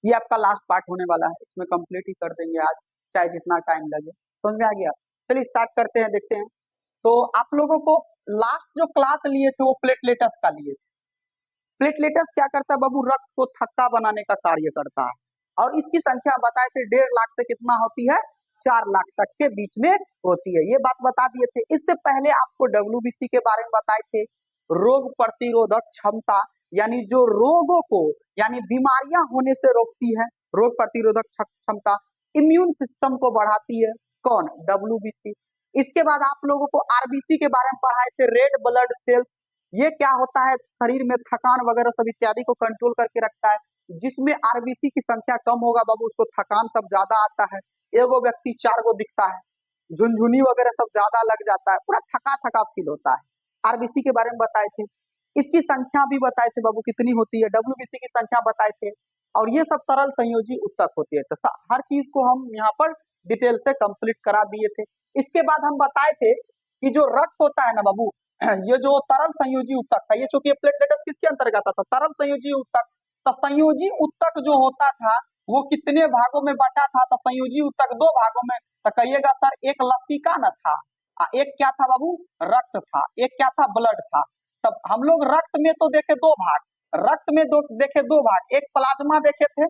ये आपका last part होने वाला है, इसमें कंप्लीट ही कर देंगे आज, चाहे जितना टाइम लगे। समझ में आ गया? चलिए स्टार्ट करते हैं, देखते हैं। तो आप लोगों को लास्ट जो क्लास लिए थे वो प्लेटलेटस का लिए थे। प्लेटलेटस क्या करता है बाबू? रक्त को थक्का बनाने का कार्य करता है, और इसकी संख्या बताए थे 1.5 लाख से कितना होती है, 4 लाख तक के बीच में होती है। ये बात बता दिए थे। इससे पहले आपको डब्ल्यूबीसी के बारे में बताए थे, रोग प्रतिरोधक क्षमता, यानी जो रोगों को यानी बीमारियां होने से रोकती है, रोग प्रतिरोधक क्षमता, इम्यून सिस्टम को बढ़ाती है, कौन? डब्ल्यूबीसी। इसके बाद आप लोगों को आरबीसी के बारे में पढ़ाए थे, रेड ब्लड सेल्स। ये क्या होता है? शरीर में थकान वगैरह सब इत्यादि को कंट्रोल करके रखता है। जिसमें आरबीसी की संख्या कम होगा बाबू, उसको थकान सब ज्यादा आता है, एगो व्यक्ति 4 गो दिखता है, झुनझुनी वगैरह सब ज्यादा लग जाता है, पूरा थका थका फील होता है। आरबीसी के बारे में बताए थे। इसकी संख्या भी बताए थे बाबू कितनी होती है, डब्ल्यूबीसी की संख्या बताए थे। और ये सब तरल संयोजी उत्तक होती है। तो हर चीज को हम यहाँ पर डिटेल से कंप्लीट करा दिए थे। इसके बाद हम बताए थे कि जो रक्त होता है ना बाबू, ये जो तरल संयोजी उत्तक था, ये चूंकि प्लेटलेटस किसके अंतर्गत आता था? तरल संयोजी उत्तक। तो संयोजी उत्तक जो होता था वो कितने भागों में बटा था? तो संयोजी उत्तक 2 भागों में। तो कहिएगा सर एक लसिका न था, एक क्या था बाबू? रक्त था। एक क्या था? ब्लड था। तब हम लोग रक्त में तो देखे 2 भाग, रक्त में देखे 2 भाग, एक प्लाज्मा देखे थे,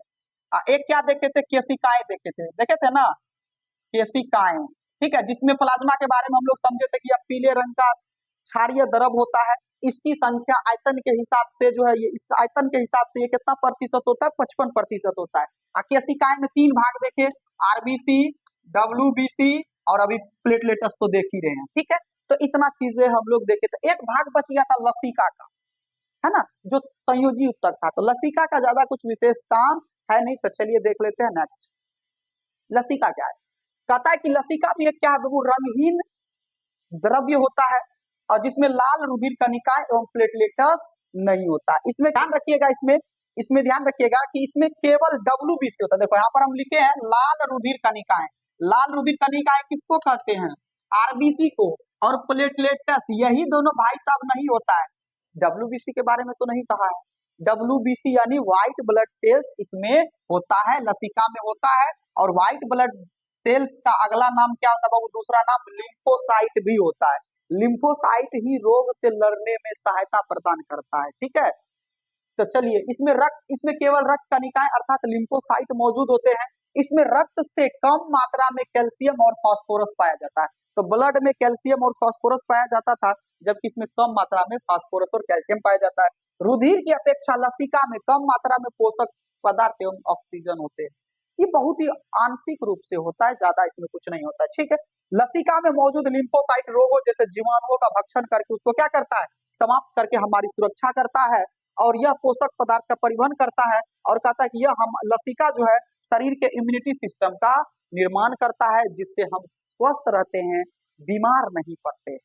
एक क्या देखे थे? केशिकाएं देखे थे। देखे थे ना, केशिकाएं। ठीक है, जिसमें प्लाज्मा के बारे में हम लोग समझे थे कि यह पीले रंग का क्षारीय द्रव होता है। इसकी संख्या आयतन के हिसाब से जो है, ये इस आयतन के हिसाब से ये कितना प्रतिशत होता है? 55% होता है। केशिकाएं में 3 भाग देखे, आरबीसी, डब्ल्यूबीसी और अभी प्लेटलेटस तो देख ही रहे हैं। ठीक है, तो इतना चीजें हम लोग देखे थे। एक भाग बच गया था लसिका का, है ना, जो संयोजी उत्तक था। तो लसिका का ज्यादा कुछ विशेष काम है नहीं। तो चलिए देख लेते हैं नेक्स्ट, लसिका क्या है। कहता है कि लसिका भी एक क्या है बाबू? रंगहीन द्रव्य होता है, और जिसमें लाल रुधिर कणिका एवं प्लेटलेटस नहीं होता। इसमें ध्यान रखिएगा, इसमें इसमें ध्यान रखिएगा कि इसमें केवल डब्ल्यूबीसी होता है। देखो यहाँ पर हम लिखे हैं लाल रुधिर कणिकाएं। लाल रुधिर कणिकाएं किसको कहते हैं? आरबीसी को। और प्लेटलेटस, यही दोनों भाई साहब नहीं होता है। डब्ल्यूबीसी के बारे में तो नहीं कहा है। डब्ल्यूबीसी यानी व्हाइट ब्लड सेल्स इसमें होता है, लसिका में होता है। और व्हाइट ब्लड सेल्स का अगला नाम क्या होता है बाबू? दूसरा नाम लिम्फोसाइट भी होता है। लिम्फोसाइट ही रोग से लड़ने में सहायता प्रदान करता है। ठीक है, तो चलिए इसमें केवल रक्त कणिकाएं अर्थात लिम्फोसाइट मौजूद होते हैं। इसमें रक्त से कम मात्रा में कैल्शियम और फास्फोरस पाया जाता है। तो ब्लड में कैल्शियम और फास्फोरस पाया जाता था, जबकि इसमें कम मात्रा में फास्फोरस और कैल्शियम पाया जाता है। रुधिर की अपेक्षा लसिका में कम मात्रा में पोषक पदार्थ एवं ऑक्सीजन होते हैं। ये बहुत ही आंशिक रूप से होता है, ज्यादा इसमें कुछ नहीं होता है। ठीक है, लसिका में मौजूद लिम्फोसाइट रोगों जैसे जीवाणुओं का भक्षण करके उसको क्या करता है? समाप्त करके हमारी सुरक्षा करता है, और यह पोषक पदार्थ का परिवहन करता है। और कहता है कि यह हम लसिका जो है शरीर के इम्यूनिटी सिस्टम का निर्माण करता है, जिससे हम स्वस्थ रहते हैं, बीमार नहीं पड़ते।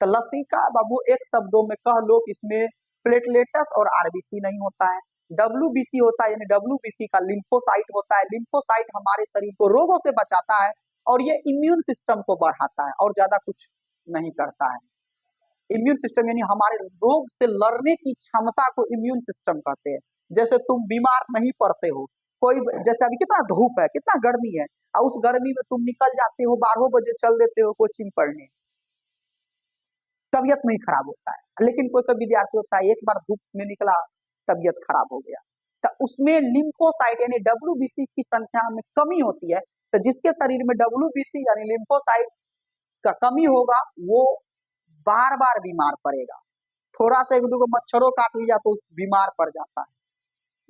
तो लसिका बाबू एक शब्दों में कह लो, इसमें प्लेटलेटस और आरबीसी नहीं होता है, डब्ल्यूबीसी होता है। यानी डब्ल्यूबीसी का लिम्फोसाइट होता है। लिम्फोसाइट हमारे शरीर को रोगों से बचाता है, और ये इम्यून सिस्टम को बढ़ाता है, और ज्यादा कुछ नहीं करता है। इम्यून सिस्टम यानी हमारे रोग से लड़ने की क्षमता को इम्यून सिस्टम कहते हैं। जैसे तुम बीमार नहीं पड़ते हो, कोई जैसे अभी कितना धूप है, कितना गर्मी है, और उस गर्मी में तुम निकल जाते हो, 12 बजे चल देते हो कोचिंग पढ़ने, तबियत नहीं खराब होता है। लेकिन कोई कोई विद्यार्थी होता है, एक बार धूप में निकला, तबियत खराब हो गया। तो उसमें लिम्फोसाइट यानी डब्ल्यूबीसी की संख्या में कमी होती है। तो जिसके शरीर में डब्ल्यूबीसी यानी लिम्फोसाइट का कमी होगा, वो बार बार बीमार पड़ेगा। थोड़ा सा एक दो मच्छरों काट लिया तो बीमार पड़ जाता है।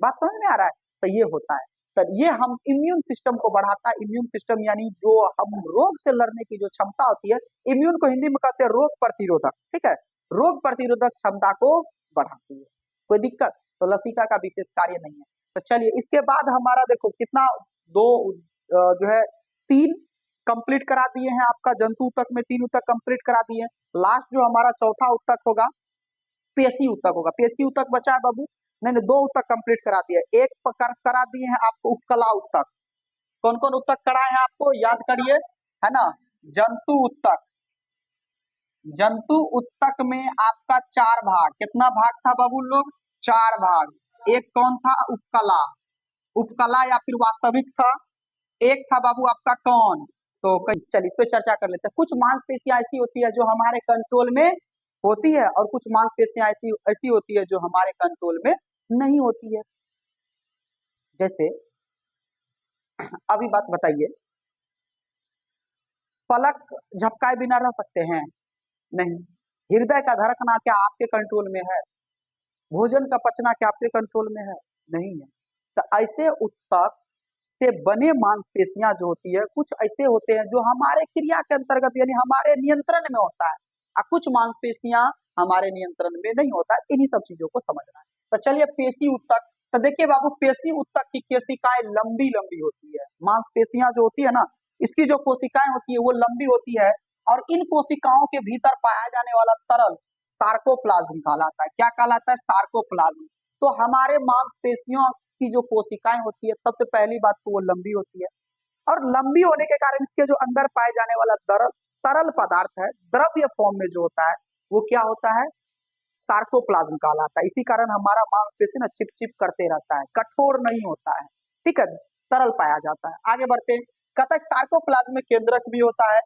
बात समझ में आ रहा है? तो ये होता है। तो ये हम इम्यून सिस्टम को बढ़ाता है। इम्यून सिस्टम यानी जो हम रोग से लड़ने की जो क्षमता होती है, इम्यून को हिंदी में कहते हैं रोग प्रतिरोधक। ठीक है, रोग प्रतिरोधक क्षमता को बढ़ाती है। कोई दिक्कत? तो लसिका का विशेष कार्य नहीं है। तो चलिए इसके बाद हमारा देखो कितना, दो जो है 3 कंप्लीट करा दिए हैं। आपका जंतु तक में 3 उत्तक कंप्लीट करा दिए। लास्ट जो हमारा चौथा उत्तक होगा पेशी उत्तक होगा। पेशी उत्तक बचा है बाबू? नहीं नहीं, 2 उत्तक कंप्लीट करा दिए। एक करा दिए हैं आपको उपकला उत्तक। कौन कौन उत्तक कराए हैं आपको? याद करिए, है ना। जंतु उत्तक, जंतु उत्तक में आपका 4 भाग, कितना भाग था बाबू लोग? 4 भाग। एक कौन था? उपकला। उपकला या फिर वास्तविक था। एक था बाबू आपका कौन, तो चल इस पे चर्चा कर लेते हैं। कुछ मांसपेशियां ऐसी होती है जो हमारे कंट्रोल में होती है और कुछ मांसपेशियां ऐसी ऐसी होती है जो हमारे कंट्रोल में नहीं होती है। जैसे अभी बात बताइए, पलक झपकाए बिना रह सकते हैं? नहीं। हृदय का धड़कना क्या आपके कंट्रोल में है? भोजन का पचना क्या आपके कंट्रोल में है? नहीं है। तो ऐसे उत्तक से बने मांसपेशियां जो होती है, कुछ ऐसे होते हैं जो हमारे क्रिया के अंतर्गत यानी हमारे नियंत्रण में होता है, और कुछ मांसपेशियां हमारे नियंत्रण में नहीं होता है। इन्हीं सब चीजों को समझना है। तो चलिए पेशी उत्तक, तो देखिए बाबू, पेशी उत्तक की कोशिकाएं लंबी लंबी होती है। मांसपेशियां जो होती है ना, इसकी जो कोशिकाएं होती है वो लंबी होती है, और इन कोशिकाओं के भीतर पाया जाने वाला तरल सार्कोप्लाज्म कहलाता है। क्या कहलाता है? सार्कोप्लाज्म। तो हमारे मांसपेशियों की जो कोशिकाएं होती है, सबसे पहली बात तो वो लंबी होती है, और लंबी होने के कारण इसके जो अंदर पाए जाने वाला तरल पदार्थ है, द्रव्य फॉर्म में जो होता है, वो क्या होता है? सार्कोप्लाज्म कहलाता है। इसी कारण हमारा मांसपेशी ना चिप चिप करते रहता है, कठोर नहीं होता है, ठीक है, तरल पाया जाता है। आगे बढ़ते हैं। कहता है सार्कोप्लाज्म में केंद्रक भी होता है।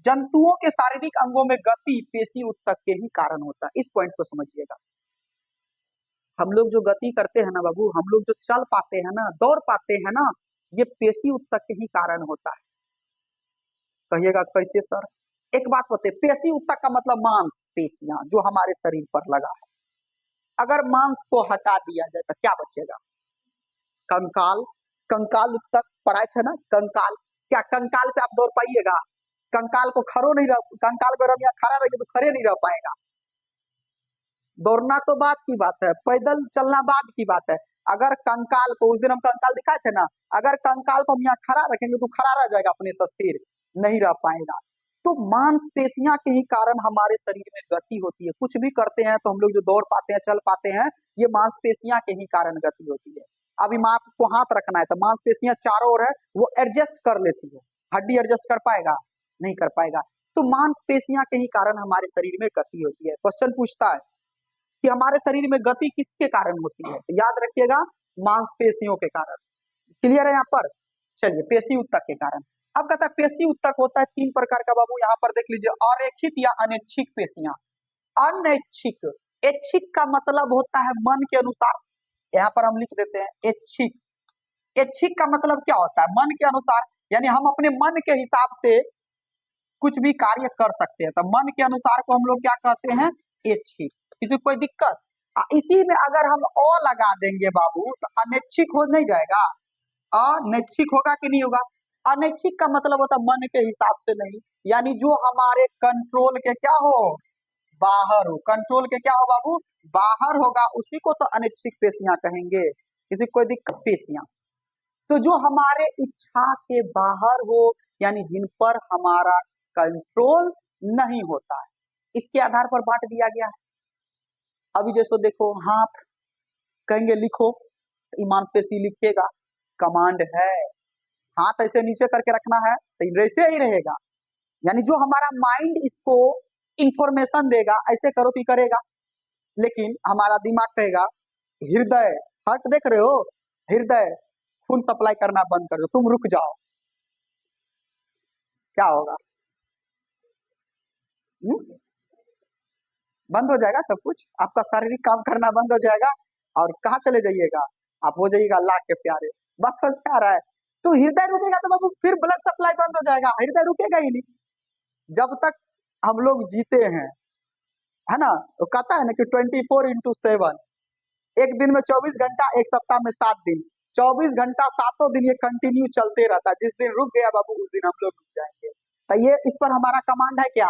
जंतुओं के शारीरिक अंगों में गति पेशी उत्तक के ही कारण होता है। इस पॉइंट को समझिएगा। हम लोग जो गति करते हैं ना बाबू, हम लोग जो चल पाते हैं ना, दौड़ पाते हैं ना, ये पेशी उत्तक के ही कारण होता है। कहिएगा कैसे सर? एक बात बताइए, पेशी उत्तक का मतलब मांस पेशियां जो हमारे शरीर पर लगा है। अगर मांस को हटा दिया जाए तो क्या बचेगा? कंकाल। कंकाल उत्तक पढ़ाए थे ना, कंकाल। क्या कंकाल पे आप दौड़ पाइएगा? कंकाल को खड़ो नहीं रह, कंकाल को रमिया खड़ा रहेगा तो खड़े नहीं रह पाएगा। दौड़ना तो बात की बात है, पैदल चलना बाद की बात है। अगर कंकाल को, उस दिन हम कंकाल दिखाए थे ना, अगर कंकाल को हम यहाँ खड़ा रखेंगे तो खड़ा रह जाएगा अपने से, स्थिर नहीं रह पाएगा। तो मांसपेशियां के ही कारण हमारे शरीर में गति होती है। कुछ भी करते हैं तो हम लोग जो दौड़ पाते हैं, चल पाते हैं, ये मांसपेशियां के ही कारण गति होती है। अभी माँ को हाथ रखना है तो मांसपेशियां चारों ओर है, वो एडजस्ट कर लेती है। हड्डी एडजस्ट कर पाएगा? नहीं कर पाएगा। तो मांसपेशियां के ही कारण हमारे शरीर में गति होती है। क्वेश्चन पूछता है कि हमारे शरीर में गति किसके कारण होती है, तो याद रखिएगा मांसपेशियों के कारण। क्लियर है यहाँ पर? चलिए, पेशी उत्तक के कारण। अब कहता है पेशी उत्तक होता है तीन प्रकार का बाबू, यहाँ पर देख लीजिए, अरेखित या अनैच्छिक पेशियां। अनैच्छिक, ऐच्छिक का मतलब होता है मन के अनुसार, यहाँ पर हम लिख देते हैं ऐच्छिक। ऐच्छिक का मतलब क्या होता है? मन के अनुसार, यानी हम अपने मन के हिसाब से कुछ भी कार्य कर सकते हैं, तो मन के अनुसार को हम लोग क्या कहते हैं? ऐच्छिक। किसी को कोई दिक्कत? इसी में अगर हम अ लगा देंगे बाबू तो अनैच्छिक हो नहीं जाएगा? अनैच्छिक होगा कि नहीं होगा? अनैच्छिक का मतलब होता है मन के हिसाब से नहीं, यानी जो हमारे कंट्रोल के क्या हो, बाहर हो। कंट्रोल के क्या हो बाबू? बाहर होगा, उसी को तो अनैच्छिक पेशियां कहेंगे। किसी को कोई दिक्कत? पेशियां तो जो हमारे इच्छा के बाहर हो, यानी जिन पर हमारा कंट्रोल नहीं होता है, इसके आधार पर बांट दिया गया है। अभी जैसे देखो, हाथ कहेंगे लिखो, मांसपेशी लिखेगा, कमांड है। हाथ ऐसे नीचे करके रखना है तो वैसे ही रहेगा, यानी जो हमारा माइंड इसको इंफॉर्मेशन देगा, ऐसे करो तो करेगा। लेकिन हमारा दिमाग कहेगा हृदय, हार्ट देख रहे हो, हृदय खून सप्लाई करना बंद कर दो, तुम रुक जाओ, क्या होगा? हुँ? बंद हो जाएगा सब कुछ, आपका शारीरिक काम करना बंद हो जाएगा, और कहाँ चले जाइएगा? आप हो जाइएगा अल्लाह के प्यारे। बस समझ में आ रहा है? तो हृदय रुकेगा तो बाबू फिर ब्लड सप्लाई बंद हो जाएगा, हृदय रुकेगा ही नहीं। जब तक हम लोग जीते हैं, है ना, तो कहता है ना कि 24/7, एक दिन में 24 घंटा, एक सप्ताह में 7 दिन, 24 घंटा 7 दिन ये कंटिन्यू चलते रहता है। जिस दिन रुक गया बाबू, उस दिन हम लोग रुक जाएंगे। तो ये इस पर हमारा कमांड है क्या?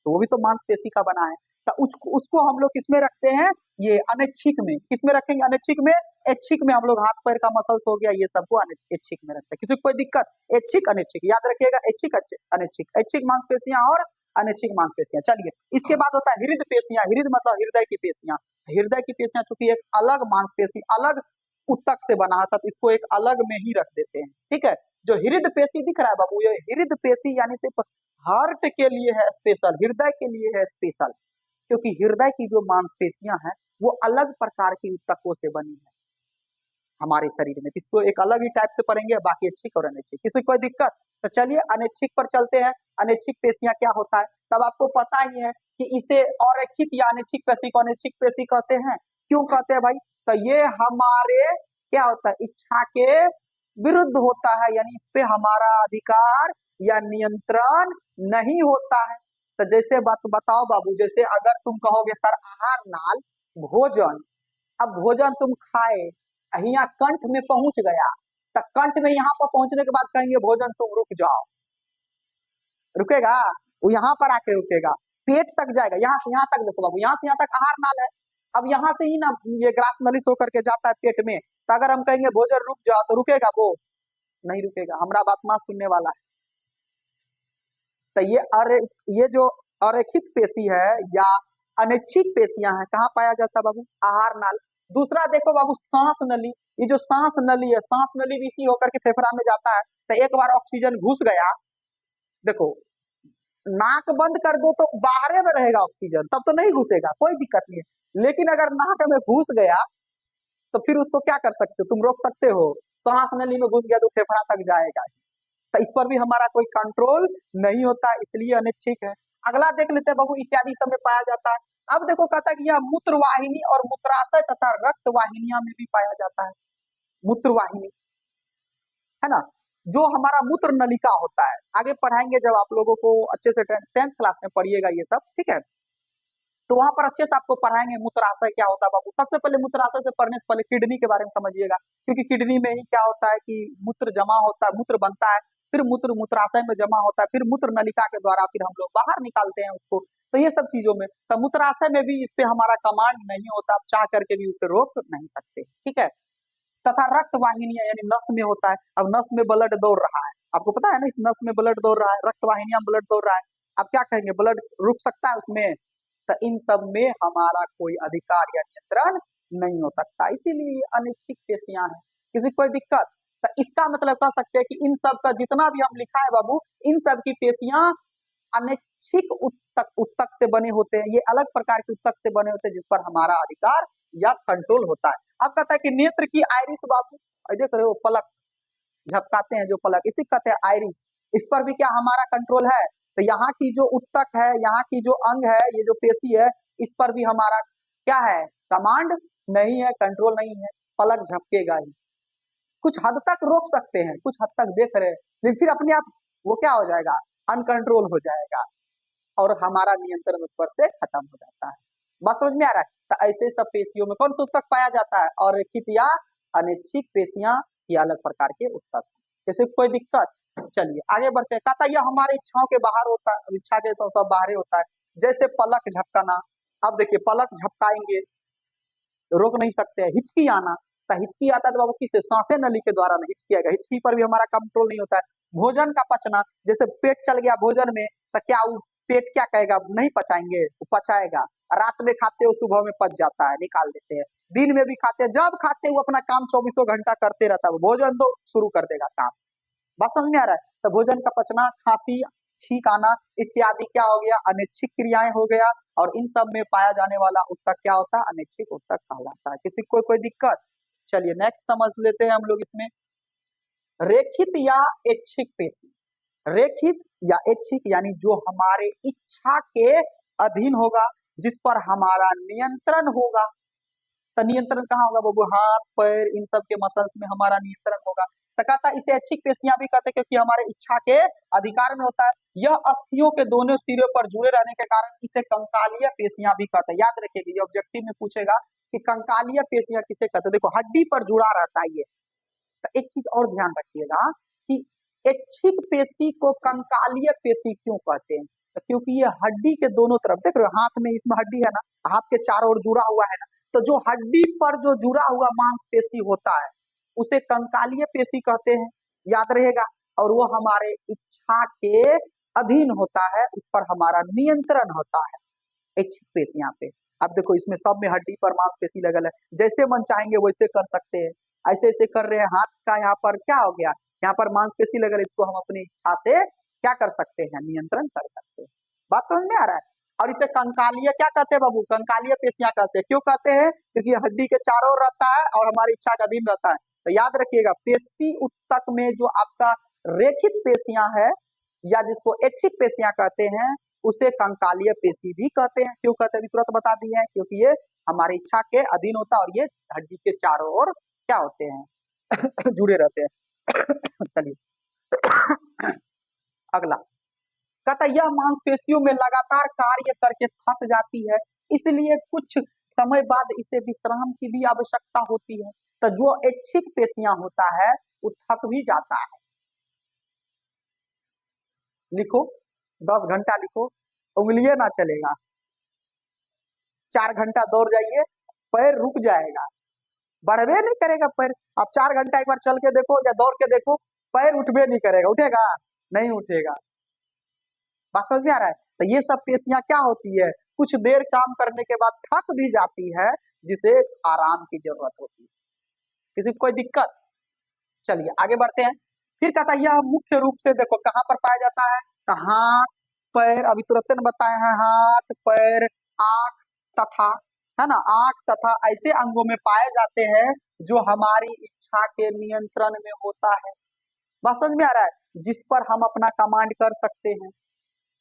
तो वो भी तो मांसपेशी का बना है। तो उसको हम लोग किसमें रखते हैं? ये अनैच्छिक में। किसमें रखेंगे? अनैच्छिक में। ऐच्छिक में हम लोग हाथ पैर का मसल्स हो गया, ये सबको ऐच्छिक में रखते हैं। किसी को कोई दिक्कत? ऐच्छिक अनैच्छिक याद रखिएगा, ऐच्छिक अनैच्छिक, ऐच्छिक मांसपेशियां और अनैच्छिक मांसपेशियां। चलिए, इसके बाद होता है हृदय पेशियां। हृदय मतलब हृदय की पेशियां। हृदय की पेशियां चूंकि एक अलग मांसपेशी, अलग उत्तक से बना था, तो इसको एक अलग में ही रख देते हैं, ठीक है। जो हृदय पेशी दिख रहा है बाबू, ये हृदय पेशी यानी सिर्फ हार्ट के लिए है स्पेशल, हृदय के लिए है स्पेशल, क्योंकि हृदय की जो मांसपेशियां हैं वो अलग प्रकार की उत्तकों से बनी है। हमारे शरीर में। इसको एक अलग ही टाइप से पढ़ेंगे, बाकी ऐच्छिक और अनैच्छिक। किसी को कोई दिक्कत? तो चलिए अनैच्छिक पर चलते हैं। अनैच्छिक पेशियां क्या होता है, तब आपको पता ही है कि इसे अरेखित या अनैच्छिक पेशी को अनैच्छिक पेशी कहते हैं। क्यों कहते हैं भाई? तो ये हमारे क्या होता है, इच्छा के विरुद्ध होता है, यानी इस पे हमारा अधिकार या नियंत्रण नहीं होता है। तो जैसे बात बताओ बाबू, जैसे अगर तुम कहोगे सर आहार नाल भोजन, अब भोजन तुम खाए, यहाँ कंठ में पहुंच गया, तो कंठ में यहाँ पर पहुंचने के बाद कहेंगे भोजन तुम रुक जाओ, रुकेगा? वो यहाँ पर आके रुकेगा, पेट तक जाएगा, यहाँ से यहाँ तक। देखो बाबू, यहाँ से यहाँ तक आहार नाल है, अब यहाँ से ही ना ये ग्रास नलिश होकर के जाता है पेट में, तो अगर हम कहेंगे भोजन रुक जाओ तो रुकेगा? वो नहीं रुकेगा। हमारा बात मां सुनने वाला है। तो ये जो अरेखित पेशी है या अनैच्छिक पेशियां हैं, कहाँ पाया जाता है बाबू? आहार नाल। दूसरा देखो बाबू, सांस नली। ये जो सांस नली है, सांस नली भी इसी होकर के फेफड़ा में जाता है। तो एक बार ऑक्सीजन घुस गया, देखो नाक बंद कर दो तो बाहर में रहेगा ऑक्सीजन, तब तो नहीं घुसेगा, कोई दिक्कत नहीं है। लेकिन अगर नाक में घुस गया तो फिर उसको क्या कर सकते हो, तुम रोक सकते हो? सांस नली में घुस गया तो फेफड़ा तक जाएगा, तो इस पर भी हमारा कोई कंट्रोल नहीं होता, इसलिए अनैच्छिक है। अगला देख लेते हैं बाबू, इत्यादि सब में पाया जाता है। अब देखो कहता है कि यह मूत्र वाहिनी और मूत्राशय तथा रक्त वाहिनियां में भी पाया जाता है। मूत्र वाहिनी है ना, जो हमारा मूत्र नलिका होता है, आगे पढ़ाएंगे जब आप लोगों को अच्छे से 10th क्लास में पढ़िएगा ये सब, ठीक है? तो वहां पर अच्छे से आपको पढ़ाएंगे मूत्राशय क्या होता है बाबू। सबसे पहले मूत्राशय से पढ़ने से पहले किडनी के बारे में समझिएगा, क्योंकि किडनी में ही क्या होता है कि मूत्र जमा होता है, मूत्र बनता है, फिर मूत्र मूत्राशय में जमा होता है, फिर मूत्र नलिका के द्वारा फिर हम लोग बाहर निकालते हैं उसको। तो ये सब चीजों में, तो मूत्राशय में भी इस पे हमारा कमांड नहीं होता, आप चाह करके भी उसे रोक नहीं सकते, ठीक है? तथा रक्त वाहिनियां यानी नस में होता है। अब नस में ब्लड दौड़ रहा है, आपको पता है ना, इस नस में ब्लड दौड़ रहा है, रक्त वाहिनियां ब्लड दौड़ रहा है, आप क्या कहेंगे, ब्लड रुक सकता है उसमें? तो इन सब में हमारा कोई अधिकार या नियंत्रण नहीं हो सकता, इसीलिए अनैच्छिक पेशियां हैं। किसी कोई दिक्कत? तो इसका मतलब कह सकते हैं कि इन सब का जितना भी हम लिखा है बाबू, इन सब की पेशियां अनैच्छिक उत्तक उत्तक से बने होते हैं, ये अलग प्रकार के उत्तक से बने होते हैं जिस पर हमारा अधिकार या कंट्रोल होता है। अब कहता है कि नेत्र की आइरिस बाबू, देख रहे हो पलक झपकाते हैं जो पलक, इसी कहते हैं आइरिस, इस पर भी क्या हमारा कंट्रोल है? तो यहाँ की जो उत्तक है, यहाँ की जो अंग है, ये जो पेशी है, इस पर भी हमारा क्या है, कमांड नहीं है, कंट्रोल नहीं है, पलक झपकेगा ही। कुछ हद तक रोक सकते हैं, कुछ हद तक देख रहे हैं, लेकिन फिर अपने आप वो क्या हो जाएगा, अनकंट्रोल हो जाएगा और हमारा नियंत्रण उस पर से खत्म हो जाता है। बात समझ में आ रहा है? तो ऐसे सब पेशियों में कौन सा उत्तक पाया जाता है, और रेखित या अनैच्छिक पेशियां या अलग प्रकार के उत्तक। जैसे कोई दिक्कत? चलिए आगे बढ़ते हैं। कहता यह हमारे इच्छाओं के बाहर होता है, इच्छा के तो सब बाहर होता है, जैसे पलक झपकाना। अब देखिए पलक झपकाएंगे, रोक नहीं सकते हैं। हिचकी आना, तो हिचकी आता है तो बाबू किससे, सांसे नली के द्वारा नहीं हिचकी आएगा, हिचकी पर भी हमारा कंट्रोल नहीं होता है। भोजन का पचना, जैसे पेट चल गया भोजन में, तो क्या वो पेट क्या कहेगा, नहीं पचाएंगे, वो पचाएगा। रात में खाते हो, सुबह में पच जाता है, निकाल देते हैं। दिन में भी खाते हैं, जब खाते हैं वो अपना काम 24 घंटा करते रहता है, भोजन तो शुरू कर देगा काम। बात समझ में आ रहा है? तो भोजन का पचना, खांसी, छींक आना इत्यादि क्या हो गया, अनैच्छिक क्रियाएं हो गया, और इन सब में पाया जाने वाला उत्तक क्या होता है, अनैच्छिक उत्तक कहलाता है। किसी को कोई दिक्कत? चलिए नेक्स्ट समझ लेते हैं हम लोग इसमें, रेखित या ऐच्छिक पेशी। रेखित या ऐच्छिक यानी जो हमारे इच्छा के अधीन होगा, जिस पर हमारा नियंत्रण होगा। तो नियंत्रण कहाँ होगा बाबू, हाथ पैर इन सब के मसल्स में हमारा नियंत्रण होगा। तो कहता है इसे ऐच्छिक पेशियां भी कहते हैं, क्योंकि हमारे इच्छा के अधिकार में होता है। यह अस्थियों के दोनों सिरों पर जुड़े रहने के कारण इसे कंकालीय पेशियां भी कहते हैं। याद रखिएगा, ये ऑब्जेक्टिव में पूछेगा कि कंकालीय पेशियां किसे कहते हैं। देखो हड्डी पर जुड़ा रहता है ये। तो एक चीज और ध्यान रखिएगा कि ऐच्छिक पेशी को कंकालीय पेशी क्यों कहते हैं, तो क्योंकि ये हड्डी के दोनों तरफ, देख रहे हो हाथ में इसमें हड्डी है ना, हाथ के चारों ओर जुड़ा हुआ है ना, तो जो हड्डी पर जो जुड़ा हुआ मांसपेशी होता है उसे कंकालीय पेशी कहते हैं, याद रहेगा। और वो हमारे इच्छा के अधीन होता है, उस पर हमारा नियंत्रण होता है ऐच्छिक पेशियां पे। अब देखो इसमें सब में हड्डी पर मांसपेशी लगल है, जैसे मन चाहेंगे वैसे कर सकते हैं। ऐसे ऐसे कर रहे हैं, हाथ का यहाँ पर क्या हो गया, यहाँ पर मांसपेशी लगल, इसको हम अपनी इच्छा से क्या कर सकते हैं, नियंत्रण कर सकते हैं। बात समझ में आ रहा है? और इसे कंकालीय क्या कहते हैं बाबू, कंकालीय पेशियां कहते हैं। क्यों कहते हैं? क्योंकि हड्डी के चारों ओर रहता है और हमारी इच्छा का अधीन रहता है। तो याद रखिएगा पेशी ऊतक में जो आपका रेखित पेशियां है या जिसको ऐच्छिक पेशियां कहते हैं उसे कंकालीय पेशी भी कहते हैं। क्यों कहते हैं अभी तुरंत बता दिए हैं, क्योंकि ये हमारी इच्छा के अधीन होता है और ये हड्डी के चारों ओर क्या होते हैं जुड़े रहते हैं। चलिए अगला कहता है यह मांसपेशियों में लगातार कार्य करके थक जाती है, इसलिए कुछ समय बाद इसे विश्राम की भी आवश्यकता होती है। तो जो ऐच्छिक पेशियां होता है वो थक भी जाता है। लिखो 10 घंटा लिखो, उंगलियां ना चलेगा। 4 घंटा दौड़ जाइए पैर रुक जाएगा, बढ़वे नहीं करेगा पैर। आप 4 घंटा एक बार चल के देखो या दौड़ के देखो, पैर उठवे नहीं करेगा, उठेगा नहीं उठेगा। बात समझ में आ रहा है? तो ये सब पेशियां क्या होती है, कुछ देर काम करने के बाद थक भी जाती है, जिसे आराम की जरूरत होती है। किसी को कोई दिक्कत? चलिए आगे बढ़ते हैं। फिर कहता है यह मुख्य रूप से देखो कहाँ पर पाया जाता है, तो हाथ पैर, अभी तुरंत ने बताए हैं, हाथ पैर आंख तथा, है ना, आंख तथा ऐसे अंगों में पाए जाते हैं जो हमारी इच्छा के नियंत्रण में होता है। बात समझ में आ रहा है? जिस पर हम अपना कमांड कर सकते हैं,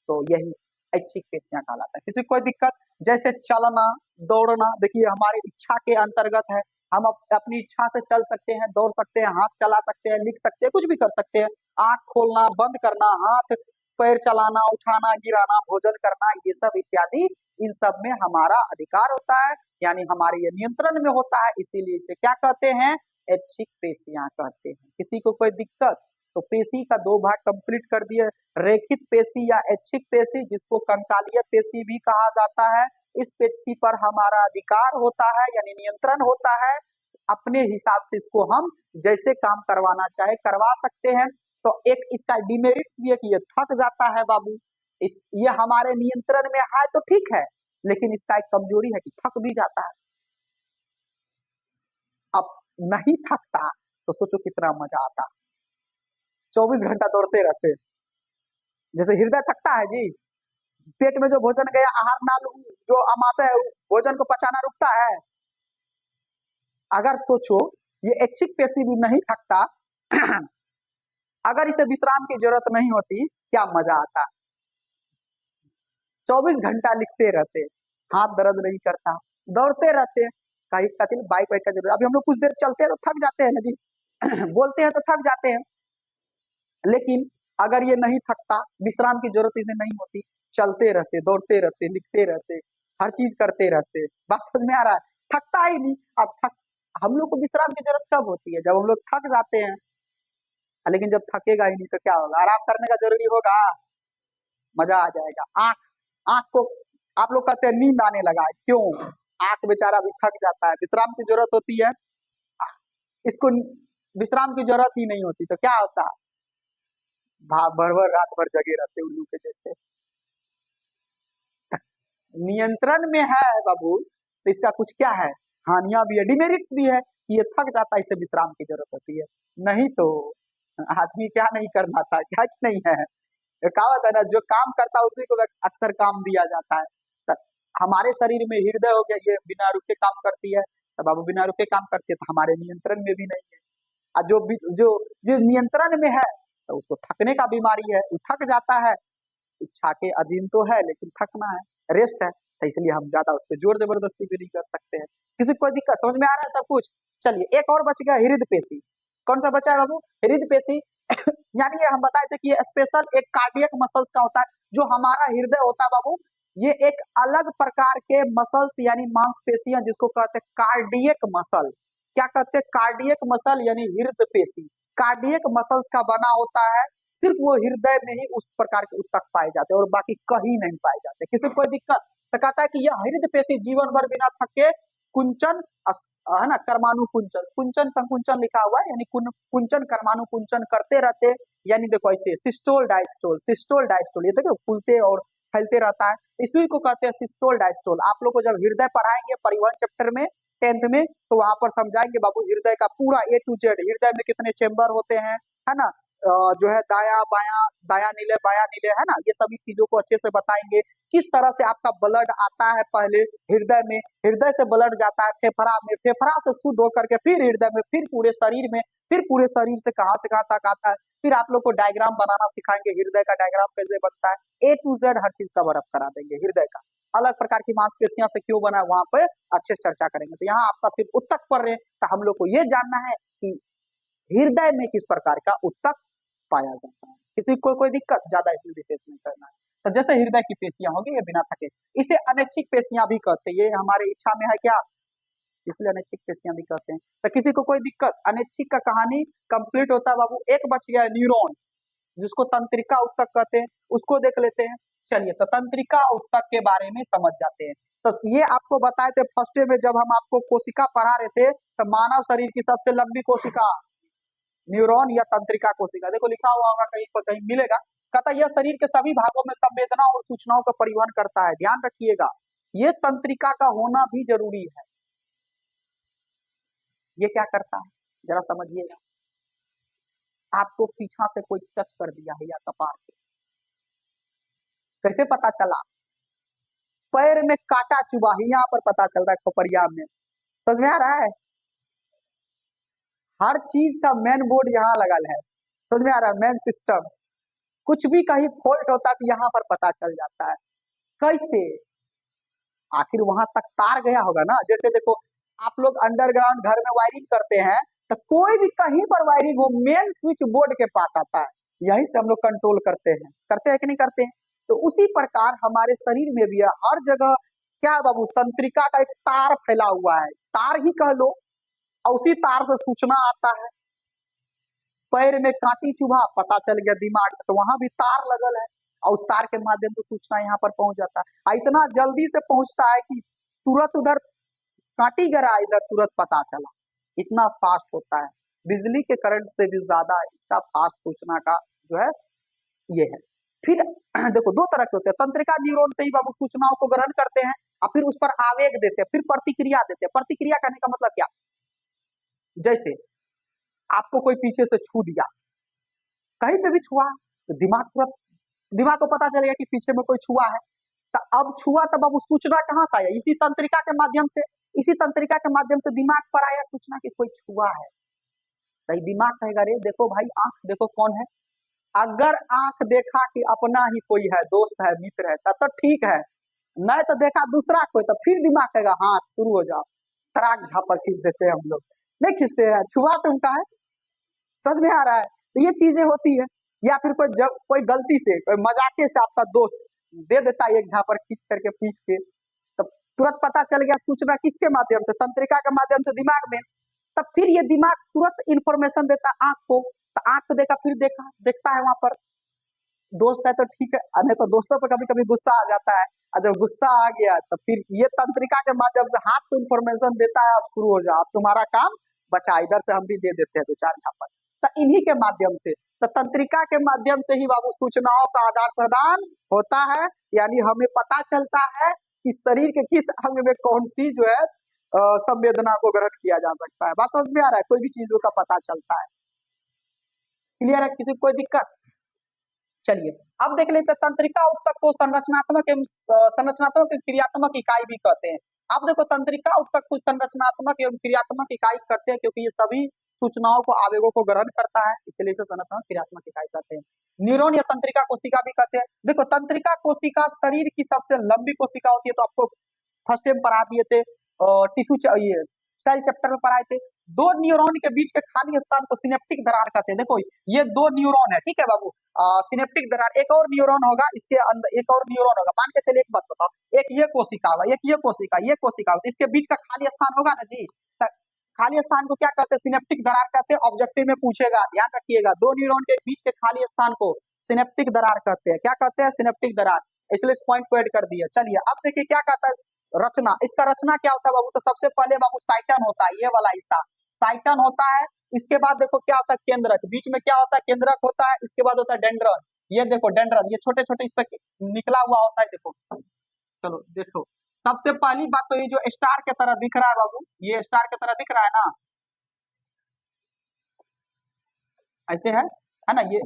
तो यही ऐच्छिक पेशियां कहलाता है। किसी को कोई दिक्कत? जैसे चलना दौड़ना, देखिए हमारी इच्छा के अंतर्गत है, हम अपनी इच्छा से चल सकते हैं, दौड़ सकते हैं, हाथ चला सकते हैं, लिख सकते हैं, कुछ भी कर सकते हैं। आंख खोलना बंद करना, हाथ पैर चलाना, उठाना गिराना, भोजन करना, ये सब इत्यादि, इन सब में हमारा अधिकार होता है, यानी हमारे ये नियंत्रण में होता है, इसीलिए इसे क्या कहते हैं, ऐच्छिक पेशियां कहते हैं। किसी को कोई दिक्कत? तो पेशी का 2 भाग कंप्लीट कर दिए, रेखित पेशी या ऐच्छिक पेशी, जिसको कंकालीय पेशी भी कहा जाता है। इस पेशी पर हमारा अधिकार होता है, यानी नियंत्रण होता है, अपने हिसाब से इसको हम जैसे काम करवाना चाहे करवा सकते हैं। तो एक इसका डिमेरिट्स भी है कि ये थक जाता है बाबू, ये हमारे नियंत्रण में है तो ठीक है, लेकिन इसका एक कमजोरी है कि थक भी जाता है। अब नहीं थकता तो सोचो कितना मजा आता, 24 घंटा दौड़ते रहते। जैसे हृदय थकता है जी, पेट में जो भोजन गया, आहार नाल जो आमाशय है, भोजन को पचाना रुकता है। अगर सोचो ये ऐच्छिक पेशी भी नहीं थकता अगर इसे विश्राम की जरूरत नहीं होती, क्या मजा आता। 24 घंटा लिखते रहते, हाथ दर्द नहीं करता, दौड़ते रहते, कहीं कथिन बाइक वाइक का जरूरत। अभी हम लोग कुछ देर चलते हैं तो थक जाते हैं ना जी बोलते हैं तो थक जाते हैं, लेकिन अगर ये नहीं थकता, विश्राम की जरूरत इसे नहीं होती, चलते रहते, दौड़ते रहते, लिखते रहते, हर चीज करते रहते। बात समझ में आ रहा है? थकता ही नहीं। अब थक, हम लोग को विश्राम की जरूरत कब होती है, जब हम लोग थक जाते हैं। लेकिन जब थकेगा ही नहीं तो क्या होगा, आराम करने का जरूरी होगा, मजा आ जाएगा। आंख, आंख को आप लोग कहते हैं नींद आने लगा है, क्यों? आंख बेचारा भी थक जाता है, विश्राम की जरूरत होती है, इसको विश्राम की जरूरत ही नहीं होती, तो क्या होता है, भर भर रात भर जगे रहते उल्लू के जैसे। नियंत्रण में है बाबू, तो इसका कुछ क्या है, हानियां भी है, डिमेरिट्स भी है, कि ये थक जाता है, इसे विश्राम की जरूरत होती है। नहीं तो आदमी क्या नहीं करना था, क्या कि नहीं है, कहावत है ना, जो काम करता है उसी को अक्सर काम दिया जाता है। तो हमारे शरीर में हृदय हो गया, ये बिना रुके काम करती है, तो बाबू बिना रुके काम करती है, तो हमारे नियंत्रण में भी नहीं है। और जो जो नियंत्रण में है तो उसको थकने का बीमारी है, वो थक जाता है, इच्छा के अधीन तो है लेकिन थकना है, रेस्ट है, तो इसलिए हम ज्यादा उस पर जोर जबरदस्ती भी नहीं कर सकते हैं। किसी को कोई दिक्कत? समझ में आ रहा है सब कुछ? चलिए एक और बच गया, हृदय पेशी। कौन सा बचा है बाबू? हृदय पेशी यानी ये हम बताए थे कि ये स्पेशल एक कार्डियक मसल्स का होता है। जो हमारा हृदय होता है बाबू, ये एक अलग प्रकार के मसल्स यानी मांसपेशियां, जिसको कहते हैं कार्डियक मसल। क्या कहते हैं? कार्डियक मसल यानी हृदय पेशी, कार्डियक मसल्स का बना होता है। सिर्फ वो हृदय में ही उस प्रकार के उत्तक पाए जाते हैं और बाकी कहीं नहीं पाए जाते। किसी को कोई दिक्कत? तो कहता है कि यह हृदय पेशी जीवन भर बिना थके कुंचन है ना, कर्मानु कुंचन, कुंचन संकुंचन लिखा हुआ है, यानी कुंचन कर्मानु कुंचन करते रहते, यानी देखो ऐसे सिस्टोल डायस्टोल, सिस्टोल डायस्टोल, ये देखो फूलते और फैलते रहता है, इसी को कहते हैं सिस्टोल डायस्टोल। आप लोग को जब हृदय पढ़ाएंगे परिवहन चैप्टर में 10th में, तो वहां पर समझाएंगे बाबू हृदय का पूरा A to Z, हृदय में कितने चेम्बर होते हैं, है ना, जो है दाया नीले बाया नीले, है ना, ये सभी चीजों को अच्छे से बताएंगे। किस तरह से आपका ब्लड आता है, पहले हृदय में, हृदय से ब्लड जाता है फेफड़ा में, फेफड़ा से शुद्ध होकर के फिर हृदय में, फिर पूरे शरीर में, फिर पूरे शरीर से कहाँ तक आता है। फिर आप लोग को डायग्राम बनाना सिखाएंगे, हृदय का डायग्राम कैसे बनता है, A to Z हर चीज का वर्णन करा देंगे। हृदय का अलग प्रकार की मांसपेशियां से क्यों बना है वहां पे अच्छे से चर्चा करेंगे। तो यहाँ आपका सिर्फ उत्तक पढ़ रहे हैं, तो हम लोग को ये जानना है कि हृदय में किस प्रकार का उत्तक पाया जाता है। किसी को कोई दिक्कत, ज्यादा इसमें विशेष नहीं करना है। तो जैसे हृदय की पेशियां होगी ये बिना थके, इसे अनैच्छिक पेशियां भी कहते हैं, ये हमारे इच्छा में है क्या, इसलिए अनैच्छिक पेशियां भी कहते हैं। तो किसी को कोई दिक्कत, अनैच्छिक का कहानी कंप्लीट होता है बाबू। एक बच गया न्यूरॉन, जिसको तंत्रिका उत्तक कहते हैं, उसको देख लेते हैं। चलिए, तो तंत्रिका उत्तक के बारे में समझ जाते हैं। तो ये आपको बताए थे फर्स्ट डे में जब हम आपको कोशिका पढ़ा रहे थे, तो मानव शरीर की सबसे लंबी कोशिका न्यूरॉन या तंत्रिका कोशिका, देखो लिखा हुआ होगा कहीं पर, कहीं मिलेगा। कहता यह शरीर के सभी भागों में संवेदना और सूचनाओं का परिवहन करता है। ध्यान रखिएगा, ये तंत्रिका का होना भी जरूरी है। ये क्या करता है जरा समझिएगा। आपको पीछा से कोई टच कर दिया है या कपार पे, कैसे पता चला, पैर में कांटा चुभा है, यहाँ पर पता चल रहा है खोपड़िया में। समझ में आ रहा है, हर चीज का मेन बोर्ड यहाँ लगल है। समझ में आ रहा है, मेन सिस्टम। कुछ भी कहीं फॉल्ट होता है तो यहाँ पर पता चल जाता है। कैसे, आखिर वहां तक तार गया होगा ना। जैसे देखो, आप लोग अंडरग्राउंड घर में वायरिंग करते हैं, तो कोई भी कहीं पर वायरिंग हो मेन स्विच बोर्ड के पास आता है, यही से हम लोग कंट्रोल करते हैं कि नहीं करते हैं। तो उसी प्रकार हमारे शरीर में भी है, हर जगह क्या है बाबू, तंत्रिका का एक तार फैला हुआ है, तार ही कह लो, और उसी तार से सूचना आता है। पैर में कांटी चुभा, पता चल गया दिमाग, तो वहां भी तार लगल है, और उस तार के माध्यम से सूचना यहाँ पर पहुंच जाता है। इतना जल्दी से पहुंचता है कि तुरंत उधर कांटी गिरा, इधर तुरंत पता चला, इतना फास्ट होता है। बिजली के करंट से भी ज्यादा इसका फास्ट सूचना का जो है ये है। फिर देखो, दो तरह के होते हैं, तंत्रिका न्यूरॉन से ही बाबू सूचनाओं को ग्रहण करते हैं और फिर उस पर आवेग देते हैं, फिर प्रतिक्रिया देते हैं। प्रतिक्रिया करने का मतलब क्या, जैसे आपको कोई पीछे से छू दिया, कहीं पे भी छुआ, तो दिमाग को पता चलेगा कि पीछे में कोई छुआ है। तो अब छुआ, तब अब सूचना कहाँ से आया, इसी तंत्रिका के माध्यम से, इसी तंत्रिका के माध्यम से दिमाग पर आया सूचना कि कोई छुआ है। तो दिमाग कहेगा, रे देखो भाई, आंख देखो कौन है। अगर आंख देखा कि अपना ही कोई है, दोस्त है, मित्र है, तब तो ठीक है। नहीं तो देखा दूसरा कोई, तो फिर दिमाग कहेगा हाँ शुरू हो जाओ, तराक झापर खींच देते हैं हम लोग, नहीं खींचते हैं, छुआ तुमका है। समझ में आ रहा है, तो ये चीजें होती है। या फिर कोई जब कोई गलती से, कोई मजाके से आपका दोस्त दे देता है एक झापर खींच करके पीठ पे, तो तुरंत पता चल गया सूचना किसके माध्यम से, तंत्रिका के माध्यम से दिमाग में। तब फिर ये दिमाग तुरंत इंफॉर्मेशन देता है आंख को, तो आंख को देखा, फिर देखता है वहां पर दोस्त है तो ठीक है, नहीं तो दोस्तों पर कभी कभी गुस्सा आ जाता है, और जब गुस्सा आ गया तो फिर ये तंत्रिका के माध्यम से हाथ को इंफॉर्मेशन देता है, अब शुरू हो जाओ, अब तुम्हारा काम बचा, इधर से हम भी दे देते हैं दो चार झापड़। तो इन्हीं के माध्यम से, तो तंत्रिका के माध्यम से ही बाबू सूचनाओं का आदान प्रदान होता है। यानी हमें पता चलता है कि शरीर के किस अंग में कौन सी जो है संवेदना को ग्रहण किया जा सकता है। बात समझ में आ रहा है, कोई भी चीजों का पता चलता है। क्लियर है, किसी को कोई दिक्कत। चलिए, अब देख लेते हैं तंत्रिका उत्तक को संरचनात्मक क्रियात्मक इकाई भी कहते हैं। अब देखो, तंत्रिका उत्तक को संरचनात्मक एवं क्रियात्मक इकाई करते हैं, क्योंकि ये सभी सूचनाओं को, आवेगों को ग्रहण करता है, इसलिए इसे संरचनात्मक क्रियात्मक इकाई कहते हैं। न्यूरॉन या तंत्रिका कोशिका भी कहते हैं। देखो, तंत्रिका कोशिका शरीर की सबसे लंबी कोशिका होती है, तो आपको फर्स्ट टाइम पढ़ा दिए थे, टिश्यू चाहिए, सेल चैप्टर में पढ़ाए थे। दो न्यूरॉन के बीच के खाली स्थान को सिनेप्टिक दरार कहते हैं। देखो, ये दो न्यूरॉन है, ठीक है बाबू, सिनेप्टिक दरार, एक और न्यूरॉन होगा इसके अंदर, एक और न्यूरॉन होगा, मान के चलिए, एक बात बताओ, एक ये कोशिका होगा, एक ये कोशिका, ये कोशिका होगा, इसके बीच का खाली स्थान होगा ना जी, खाली स्थान को क्या कहते हैं, सिनेप्टिक दरार कहते हैं। ऑब्जेक्टिव में पूछेगा, ध्यान रखिएगा, दो न्यूरॉन के बीच के खाली स्थान को सिनेप्टिक दरार कहते हैं। क्या कहते हैं, सिनेप्टिक दरार, इसलिए इस पॉइंट को ऐड कर दिया। चलिए, अब देखिए क्या कहता है रचना, इसका रचना क्या होता है बाबू, तो सबसे पहले बाबू साइटन होता है, ये वाला हिस्सा साइटन होता है। इसके बाद देखो क्या होता है, केंद्रक, बीच में क्या होता है, केंद्रक होता है। इसके बाद होता है डेंड्रन, ये देखो डेंड्रन, ये छोटे छोटे इस पे निकला हुआ होता है, देखो। चलो देखो, सबसे पहली बात तो ये जो स्टार के तरह दिख रहा है बाबू, ये स्टार के तरह दिख रहा है ना, ऐसे है, है ना ये।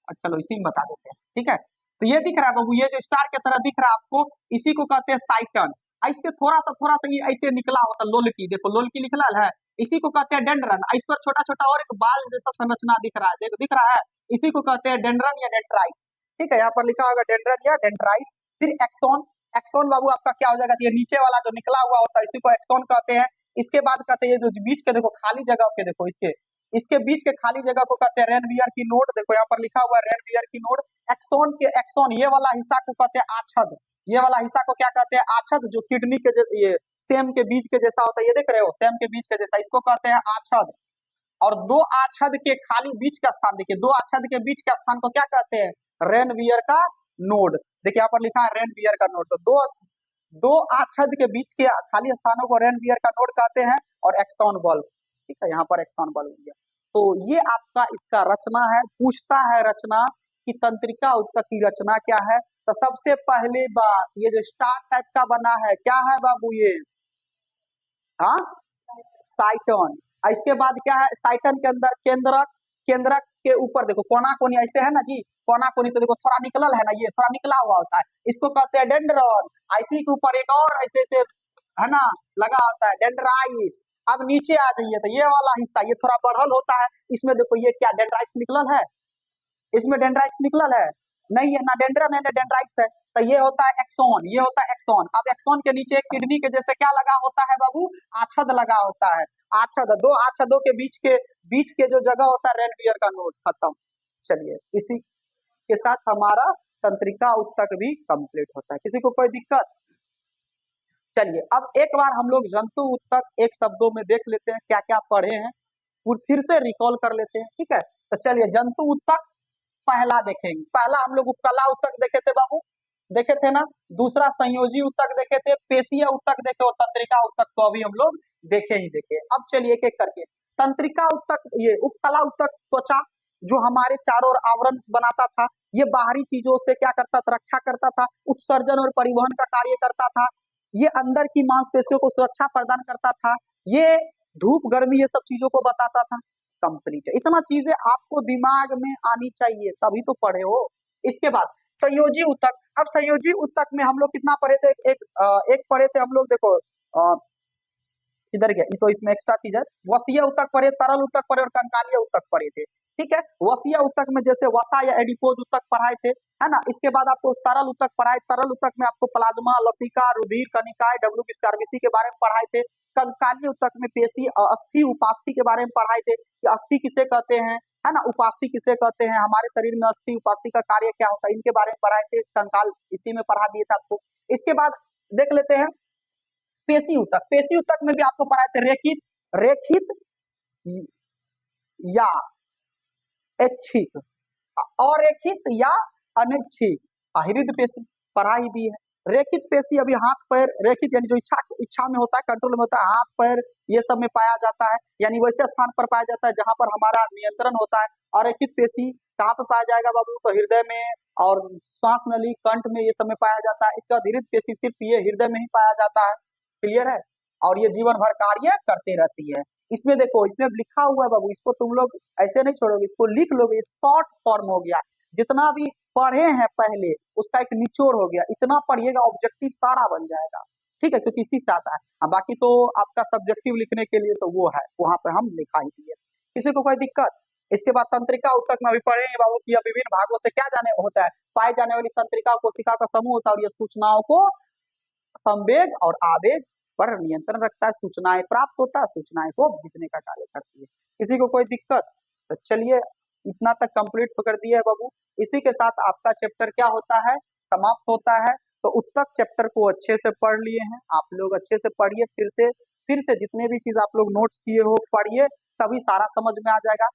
अच्छा चलो इसी में बता देते हैं, ठीक है। तो ये दिख रहा है बाबू, ये जो स्टार की तरह दिख रहा है आपको, इसी को कहते हैं साइटन। इस पे थोड़ा सा ये ऐसे निकला होता है लोलकी, देखो लोलकी निकला है, इसी को कहते हैं डेंड्रन। इस पर छोटा छोटा और एक बाल जैसा संरचना दिख रहा है, देखो दिख रहा है, इसी को कहते हैं डेंड्रन या डेंड्राइट्स। ठीक है, यहाँ पर लिखा होगा डेंड्रन या डेंड्राइट्स। फिर एक्सोन, एक्सोन बाबू आपका क्या हो जाएगा, ये नीचे वाला जो निकला हुआ होता है इसी को एक्सोन कहते हैं। इसके बाद कहते हैं ये जो बीच के देखो खाली जगह के, देखो इसके इसके बीच के खाली जगह को कहते हैं रेनवियर की नोड, देखो यहाँ पर लिखा हुआ है रेनवियर की नोड। एक्सोन के एक्सोन ये वाला हिस्सा को कहते हैं आछद, ये वाला हिस्सा को क्या कहते हैं आछद, जो किडनी के जैसे ये सेम के बीज के जैसा होता है, ये देख रहे हो सेम के बीज के जैसा, इसको कहते हैं आछद। और दो आछद के खाली बीच का स्थान देखिए, दो आछद के बीच का स्थान को क्या कहते हैं, रेनवियर का नोड। देखिए यहाँ पर लिखा है रेनवियर का नोड, तो दो दो आछद के बीच के खाली स्थानों को रेनवियर का नोड कहते हैं, और एक्सॉन बल्ब। ठीक है, यहाँ पर एक्सॉन बल्ब हो गया। तो ये आपका इसका रचना है, पूछता है रचना कि तंत्रिका ऊतक की रचना क्या है। तो सबसे पहली बात, ये जो स्टार टाइप का बना है क्या है बाबू ये, हाँ साइटन। इसके बाद क्या है, साइटन के अंदर केंद्रक, केंद्रक के ऊपर देखो कोना कोनी ऐसे है ना जी, कोना कोनी तो देखो थोड़ा निकलल है ना, ये थोड़ा निकला हुआ होता है, इसको कहते हैं डेंड्रन। इसी के ऊपर एक और ऐसे ऐसे है ना लगा होता है डेंड्राइट्स। अब नीचे आ जाइए तो ये वाला हिस्सा ये थोड़ा बढ़ल होता है, इसमें देखो ये क्या डेंड्राइट्स निकलल है, इसमें डेंड्राइट्स निकलल है नहीं है, ना डेंड्रन है ना डेंड्राइट्स है। तो ये होता है एक्सोन, ये होता है एक्सोन। अब एक्सोन के नीचे एक किडनी के जैसे क्या लगा होता है बाबू, आछद लगा होता है। आछद, दो आछदों के बीच के जो जगह होता है रेनवियर का नोड, खत्म। चलिए इसी के साथ हमारा तंत्रिका ऊतक भी कंप्लीट होता है, किसी को कोई दिक्कत। चलिए अब एक बार हम लोग जंतु ऊतक एक शब्दों में देख लेते हैं क्या क्या पढ़े हैं, फिर से रिकॉल कर लेते हैं, ठीक है। तो चलिए जंतु ऊतक पहला देखेंगे, पहला हम लोग उपकला ऊतक देखे थे बाबू, देखे थे ना। दूसरा संयोजी ऊतक देखे थे, पेशीय ऊतक देखे, और तंत्रिका ऊतक तो अभी हम लोग देखे ही देखे। अब चलिए एक एक करके, तंत्रिका ऊतक, ये उपकला ऊतक त्वचा जो हमारे चारों ओर आवरण बनाता था, ये बाहरी चीजों से क्या करता था, रक्षा करता था, उत्सर्जन और परिवहन का कार्य करता था। ये अंदर की मांसपेशियों को सुरक्षा प्रदान करता था, ये धूप गर्मी ये सब चीजों को बताता था। कंप्लीट है, इतना चीजें आपको दिमाग में आनी चाहिए तभी तो पढ़े हो। इसके बाद संयोजी ऊतक। अब संयोजी ऊतक में हम लोग कितना पढ़े थे, एक पढ़े थे हम लोग, देखो इधर गया, तो इसमें एक्स्ट्रा चीज है। वसीय ऊतक पढ़े, तरल ऊतक पढ़े और कंकालीय ऊतक पढ़े थे, ठीक है। वसीय ऊतक में जैसे वसा या एडिपोज ऊतक पढ़ाए थे, है ना। इसके बाद आपको तरल ऊतक पढ़ाए, तरल ऊतक में आपको प्लाज्मा, लसिका, रुधिर कनिकाएं, डब्ल्यूबीसी के बारे में पढ़ाए थे। कंकालीय ऊतक में पेशी, अस्थि, उपास्थि के बारे में पढ़ाए थे कि अस्थि किसे कहते हैं, है ना, उपास्थि किसे कहते हैं, हमारे शरीर में अस्थि उपास्थि का कार्य क्या होता है, इनके बारे में पढ़ाए थे। कंकाल इसी में पढ़ा दिए थे आपको। इसके बाद देख लेते हैं पेशी ऊतक। पेशी ऊतक में भी आपको पढ़ाए थे रेखित, रेखित या ऐच्छिक, अरेखित या अनैच्छिक। हृदय पेशी पढ़ा ही दी है। रेखित पेशी अभी हाथ पैर, रेखित यानी जो इच्छा में होता है, कंट्रोल में होता है, हाथ पैर ये सब में पाया जाता है, यानी वैसे स्थान पर पाया जाता है जहां पर हमारा नियंत्रण होता है। अरेखित पेशी कहाँ पे पाया जाएगा बाबू, तो हृदय में और श्वास नली, कंठ में ये सब में पाया जाता है। इसका हृदय पेशी सिर्फ ये हृदय में ही पाया जाता है, क्लियर है। और ये जीवन भर कार्य करते रहती है। इसमें देखो, इसमें लिखा हुआ है बाबू, इसको तुम लोग ऐसे नहीं छोड़ोगे, इसको लिख लोगे, शॉर्ट फॉर्म हो गया। जितना भी पढ़े हैं पहले उसका एक निचोड़ हो गया, इतना पढ़िएगा ऑब्जेक्टिव सारा बन जाएगा, ठीक है, क्योंकि इसी से आता है। बाकी तो आपका सब्जेक्टिव लिखने के लिए तो वो है, वहां पे हम लिखा ही दिए, किसी को कोई दिक्कत। इसके बाद तंत्रिका ऊतक में अभी पढ़ेंगे बाबू कि विभिन्न भागों से क्या जाने होता है, पाए जाने वाली तंत्रिका कोशिका का समूह होता है, और ये सूचनाओं को संवेग और आवेग पर नियंत्रण रखता है, सूचनाएं प्राप्त होता है, सूचनाएं को भेजने का कार्य करती है। किसी को कोई दिक्कत। तो चलिए इतना तक कंप्लीट कर दिया है बाबू। इसी के साथ आपका चैप्टर क्या होता है, समाप्त होता है। तो उत्तक चैप्टर को अच्छे से पढ़ लिए हैं आप लोग, अच्छे से पढ़िए, फिर से जितने भी चीज आप लोग नोट्स किए हो पढ़िए, तभी सारा समझ में आ जाएगा।